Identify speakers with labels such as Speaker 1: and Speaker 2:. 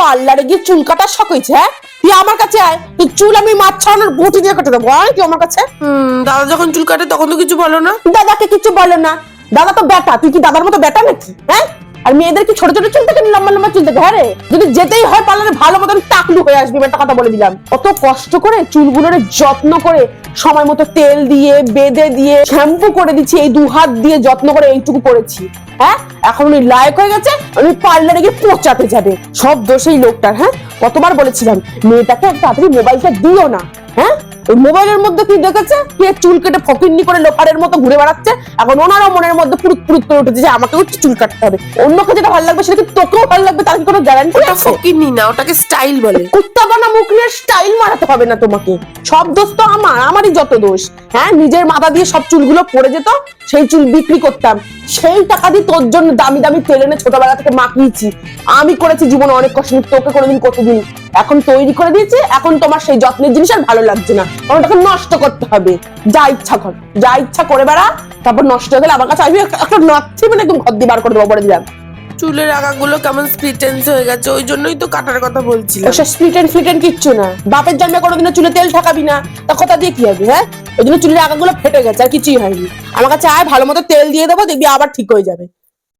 Speaker 1: পার্লারে গিয়ে চুল কাটার শখ হয়েছে? হ্যাঁ, তুই আমার কাছে আয়, তুই চুল আমি মাছ ছাড়ানোর বটি দিয়ে কেটে দেবো। আয় তুই আমার কাছে।
Speaker 2: দাদা যখন চুল কাটে তখন তো কিছু বলো না।
Speaker 1: দাদাকে কিছু বলো না, দাদা তো বেটা, তুই কি দাদার মতো বেটা নাকি? হ্যাঁ, আর মেয়েদের কি ছোট ছোট চুল থেকে লম্বা লম্বা চুল থেকে? হ্যাঁ রে, যদি যেতেই হয় পার্লারে ভালো মতন টাকলু হয়ে আসবি, একটা কথা বলে দিলাম। কত কষ্ট করে চুলগুলোর যত্ন করে সময় মতো তেল দিয়ে বেঁধে দিয়ে শ্যাম্পু করে দিচ্ছি, এই 2 হাত দিয়ে যত্ন করে এইটুকু করেছি। হ্যাঁ, এখন উনি লায়ক হয়ে গেছে, উনি পার্লারে গিয়ে পচাতে যাবে। সব দোষ এই লোকটার। হ্যাঁ, কতবার বলেছিলাম মেয়েটাকে তাড়াতাড়ি মোবাইলটা দিও না। হ্যাঁ, ওই মোবাইলের মধ্যে কি দেখেছে, কে চুল কেটে ফকিন্নি করে লোপারের মতো ঘুরে বেড়াচ্ছে। এখন ওনারও মনের মধ্যে পুরুত পুরুত করে উঠেছে যে আমাকেও চুল কাটতে হবে। অন্যকে যেটা ভালো লাগবে সেটা কি তোকেও ভালো লাগবে তার কি কোনো গ্যারান্টি
Speaker 2: ওটা
Speaker 1: আছে?
Speaker 2: ফকিন্নি না, ওটাকে স্টাইল বলে।
Speaker 1: কুত্তা বানা মুখ নিয়ে স্টাইল মারাতে হবে না তোমাকে। সব দোষ তো আমারই যত দোষ। হ্যাঁ, নিজের মাথা দিয়ে সব চুলগুলো পড়ে যেত, সেই চুল বিক্রি করতাম, সেই টাকা দিয়ে তোর জন্য দামি দামি তেল এনে ছোটবেলা থেকে মাখিয়েছি। আমি করেছি জীবনে অনেক কষ্ট, তোকে কোনোদিন করতে দিন। এখন তৈরি করে দিয়েছি, এখন তোমার সেই যত্নের জিনিস আর ভালো লাগছে না, কারণ ওটাকে নষ্ট করতে হবে। যা ইচ্ছা কর, যা ইচ্ছা করে বেড়া, তারপর নষ্ট হয়ে গেলে আমার কাছে আসবি, একটা নচ্ছি মানে একদম ঘর দিয়ে বার করে দেবো, বলে দিলাম।
Speaker 2: চুলের আগাগুলো কেমন স্প্লিটেন্স হয়ে গেছে, ওই জন্যই তো কাটার কথা বলছিলাম।
Speaker 1: ওসব স্প্লিটেন ফ্লিটেন কিচ্ছু না, বাপের জন্মে কোনোদিনও চুলে তেল ঠাকাবি না, তা কথা দিয়ে কি হবে? হ্যাঁ, ওই জন্য চুলের আগাগুলো ফেটে গেছে, আর কিছুই হয়নি। আমার কাছে আয়, ভালো মতো তেল দিয়ে দেবো, দেখবি আবার ঠিক হয়ে যাবে।